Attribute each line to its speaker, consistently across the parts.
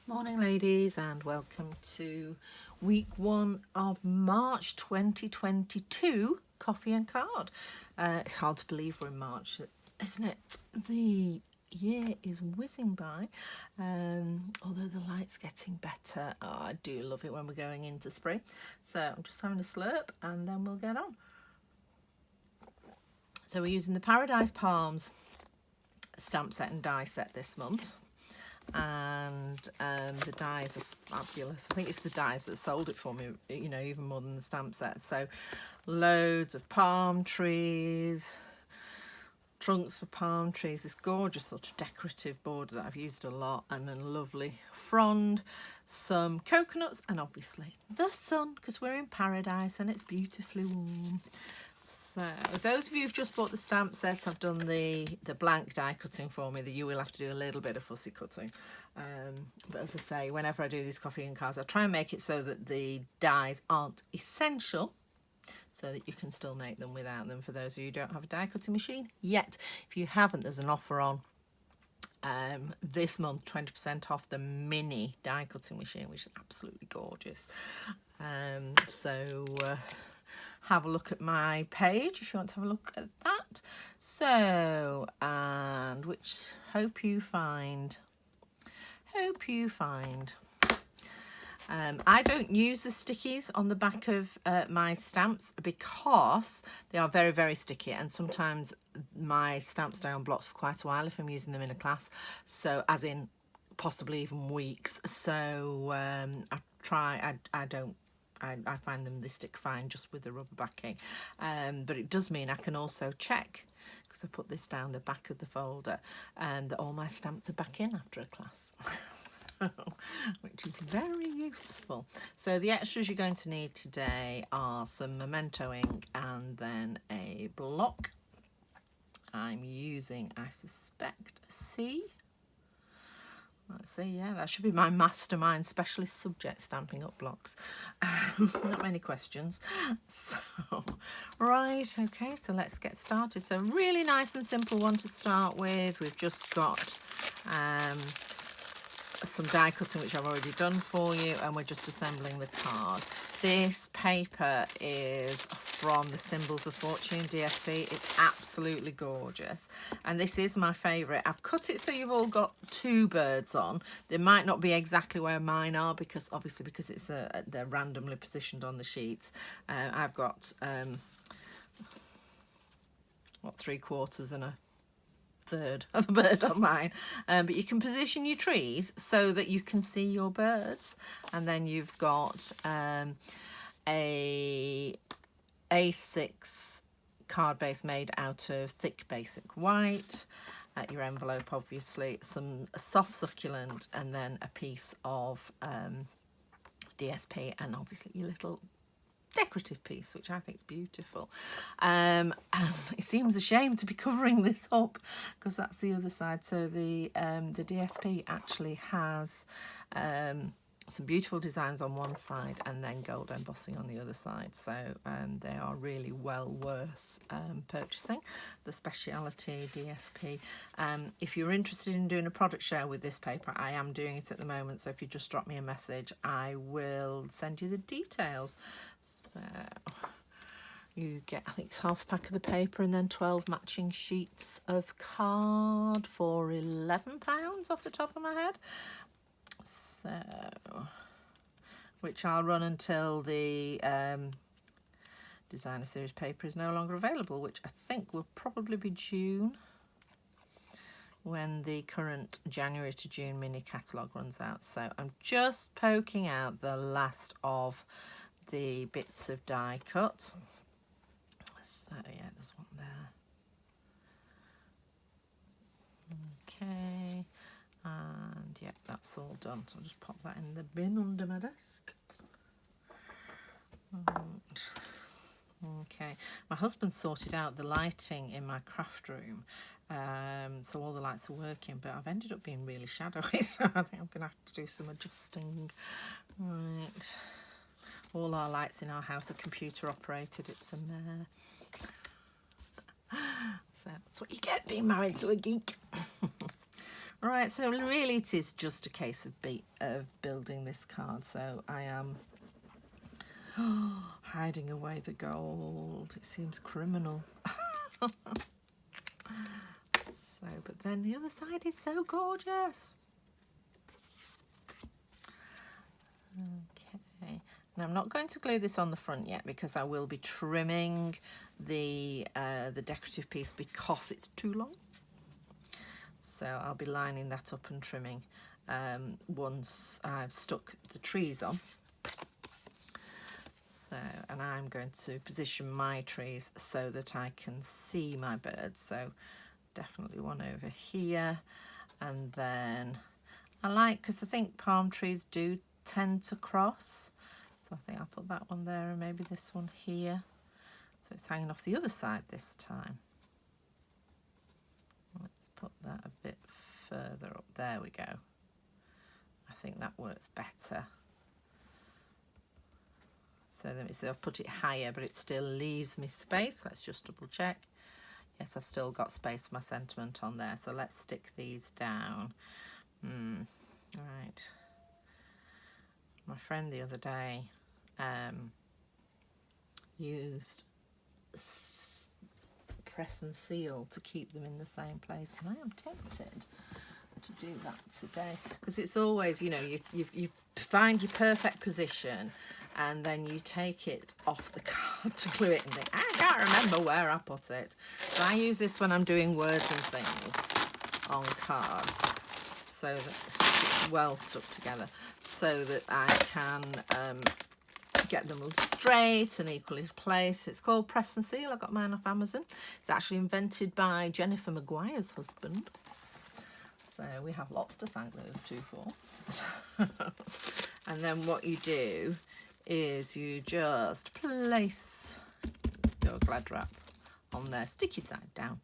Speaker 1: Morning ladies, and welcome to week 1 of March 2022 Coffee and Card. It's hard to believe we're in March, isn't it? The year is whizzing by, although the light's getting better. Oh, I do love it when we're going into spring. So I'm just having a slurp and then we'll get on. So we're using the Paradise Palms stamp set and die set this month. And the dies are fabulous. I think it's the dies that sold it for me, you know, even more than the stamp set. So loads of palm trees, trunks for palm trees, this gorgeous sort of decorative border that I've used a lot, and a lovely frond, some coconuts, and obviously the sun, because we're in paradise and it's beautifully warm. So those of you who've just bought the stamp set, I've done the blank die cutting for me. That you will have to do a little bit of fussy cutting. But as I say, whenever I do these coffee and cards, I try and make it so that the dies aren't essential, so that you can still make them without them for those of you who don't have a die cutting machine yet. If you haven't, there's an offer on this month, 20% off the mini die cutting machine, which is absolutely gorgeous. Have a look at my page if you want to have a look at that. So, and which hope you find. I don't use the stickies on the back of my stamps because they are very, very sticky, and sometimes my stamps stay on blocks for quite a while if I'm using them in a class. So, as in possibly even weeks. So I find them, they stick fine just with the rubber backing, but it does mean I can also check, because I put this down the back of the folder, and that all my stamps are back in after a class. Which is very useful. So the extras you're going to need today are some memento ink and then a block. I'm using, I suspect, a C. Let's see, yeah, that should be my mastermind specialist subject, stamping up blocks. Not many questions. So, right, okay, so let's get started. So really nice and simple one to start with. We've just got some die cutting, which I've already done for you, and we're just assembling the card. This paper is from the Symbols of Fortune DSP. It's absolutely gorgeous, and this is my favourite. I've cut it so you've all got two birds on. They might not be exactly where mine are, because obviously because it's they're randomly positioned on the sheets. I've got what, 3/4 and a third of a bird on mine, but you can position your trees so that you can see your birds. And then you've got a A6 card base made out of thick basic white, your envelope obviously, some soft succulent, and then a piece of DSP, and obviously your little decorative piece, which I think is beautiful. And it seems a shame to be covering this up, because that's the other side. So the DSP actually has some beautiful designs on one side and then gold embossing on the other side. So they are really well worth purchasing, the speciality DSP. If you're interested in doing a product share with this paper, I am doing it at the moment. So if you just drop me a message, I will send you the details. So you get, I think it's half a pack of the paper and then 12 matching sheets of card for £11 off the top of my head. So, which I'll run until the designer series paper is no longer available, which I think will probably be June, when the current January to June mini catalogue runs out. So I'm just poking out the last of the bits of die cut. So yeah, there's one there. Okay. And yeah, that's all done. So I'll just pop that in the bin under my desk. Okay, my husband sorted out the lighting in my craft room, so all the lights are working, but I've ended up being really shadowy, so I think I'm going to have to do some adjusting. Right, all our lights in our house are computer operated. It's a mare. So that's what you get being married to a geek. Right, so really it is just a case of building this card. So I am hiding away the gold. It seems criminal. So, but then the other side is so gorgeous. Okay, and I'm not going to glue this on the front yet because I will be trimming the decorative piece because it's too long. So I'll be lining that up and trimming once I've stuck the trees on. So, and I'm going to position my trees so that I can see my birds. So definitely one over here, and then I like, because I think palm trees do tend to cross, so I think I'll put that one there and maybe this one here, so it's hanging off the other side this time. Let's put that a bit further up. There we go. I think that works better. So let me see, I've put it higher, but it still leaves me space. Let's just double check. Yes, I've still got space for my sentiment on there. So let's stick these down. Right. My friend the other day used press and seal to keep them in the same place, and I am tempted to do that today, because it's always, you know, you find your perfect position and then you take it off the card to glue it and think, I can't remember where I put it. So I use this when I'm doing words and things on cards, so that it's well stuck together, so that I can get them all straight and equally placed. It's called Press and Seal. I got mine off Amazon. It's actually invented by Jennifer Maguire's husband. So we have lots to thank those two for. And then what you do is you just place your glad wrap on there, sticky side down.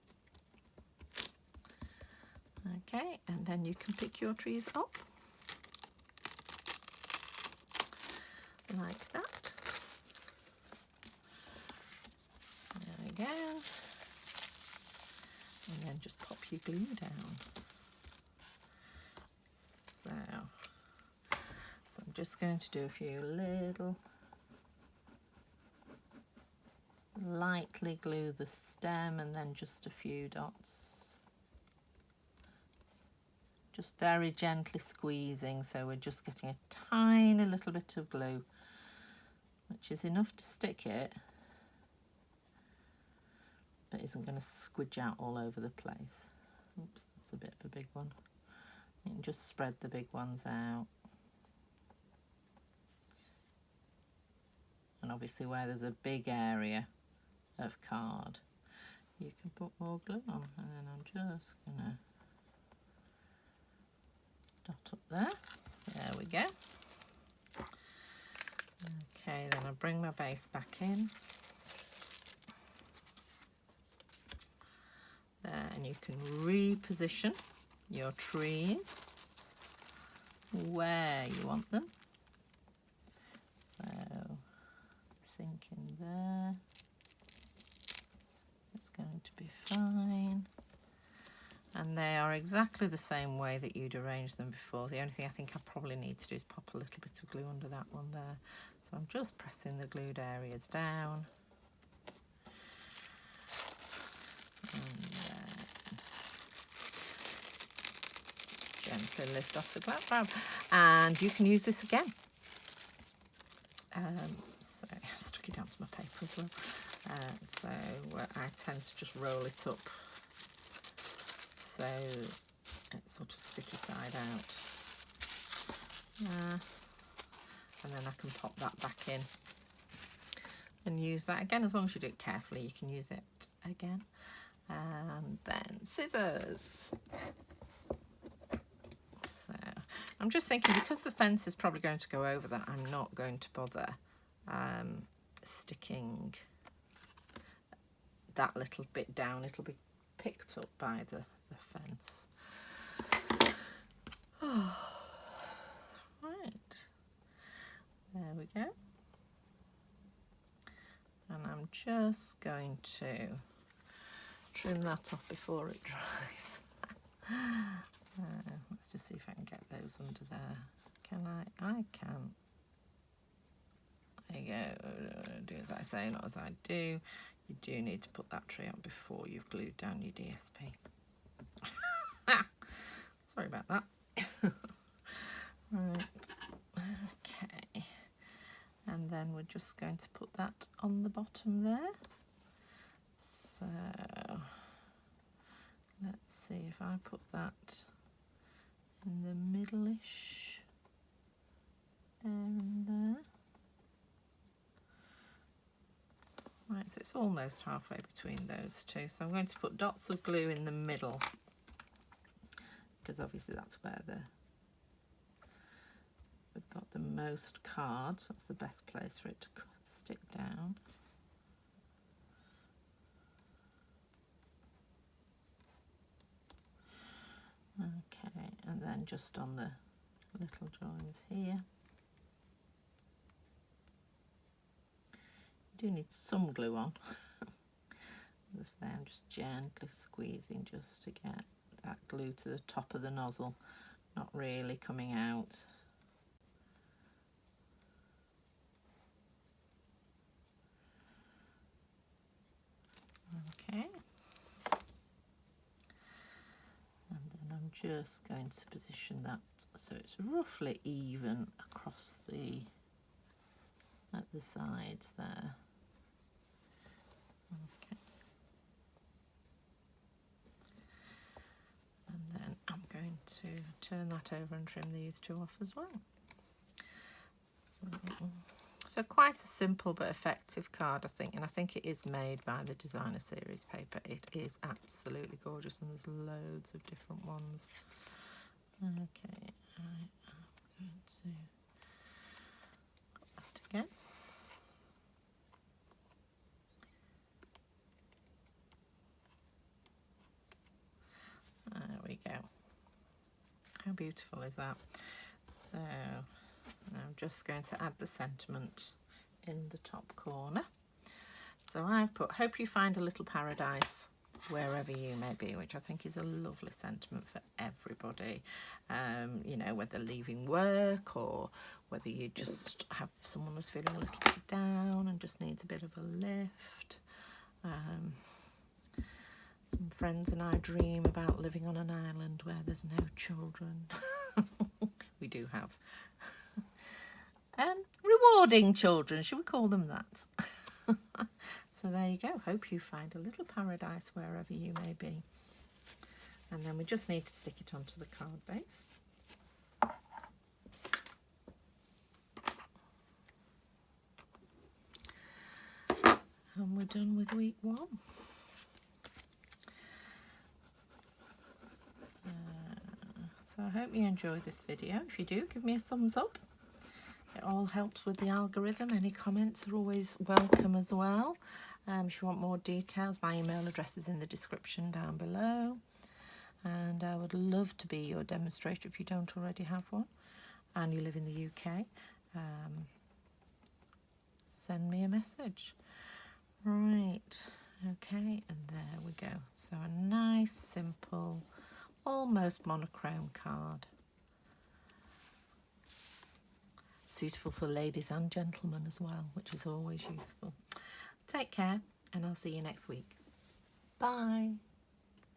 Speaker 1: Okay, and then you can pick your trees up like that. There we go. And then just pop your glue down. So I'm just going to do a few little, lightly glue the stem and then just a few dots. Just very gently squeezing, so we're just getting a tiny little bit of glue, which is enough to stick it, but isn't going to squidge out all over the place. Oops, that's a bit of a big one. You can just spread the big ones out. And obviously where there's a big area of card, you can put more glue on. And then I'm just gonna dot up there. There we go. Okay, then I bring my base back in. There, and you can reposition your trees where you want them. So thinking there, it's going to be fine. And they are exactly the same way that you'd arranged them before. The only thing I think I probably need to do is pop a little bit of glue under that one there. So I'm just pressing the glued areas down. And gently lift off the glad wrap. And you can use this again. So I've stuck it down to my paper as well. So I tend to just roll it up so it's sort of sticky side out. And then I can pop that back in and use that again. As long as you do it carefully, you can use it again. And then scissors. So I'm just thinking, because the fence is probably going to go over that, I'm not going to bother sticking that little bit down. It'll be picked up by the fence. Oh, right, there we go. And I'm just going to trim that off before it dries. Let's just see if I can get those under there. Can I? I can. There you go. Do as I say, not as I do. You do need to put that tree on before you've glued down your DSP. Sorry about that. Right. Okay. And then we're just going to put that on the bottom there. So let's see if I put that in the middle-ish there and there. Right, so it's almost halfway between those two. So I'm going to put dots of glue in the middle, because obviously that's where we've got the most cards. That's the best place for it to stick down. Okay, and then just on the little joins here. You do need some glue on. As I say, I'm just gently squeezing just to get that glue to the top of the nozzle, not really coming out. Okay. And then I'm just going to position that so it's roughly even across at the sides there. Okay. And then I'm going to turn that over and trim these two off as well. So quite a simple but effective card, I think, and I think it is made by the Designer Series paper. It is absolutely gorgeous, and there's loads of different ones. Okay, I am going to put that again. There we go. How beautiful is that? So I'm just going to add the sentiment in the top corner. So I've put, hope you find a little paradise wherever you may be, which I think is a lovely sentiment for everybody. You know, whether leaving work or whether you just have someone who's feeling a little bit down and just needs a bit of a lift. Some friends and I dream about living on an island where there's no children. We do have. Rewarding children, should we call them that? So there you go. Hope you find a little paradise wherever you may be. And then we just need to stick it onto the card base. And we're done with week one. So I hope you enjoyed this video. If you do, give me a thumbs up. It all helps with the algorithm. Any comments are always welcome as well. If you want more details, my email address is in the description down below. And I would love to be your demonstrator if you don't already have one and you live in the UK. Send me a message. Right, okay, and there we go. So a nice, simple, almost monochrome card. Suitable for ladies and gentlemen as well, which is always useful. Take care, and I'll see you next week. Bye.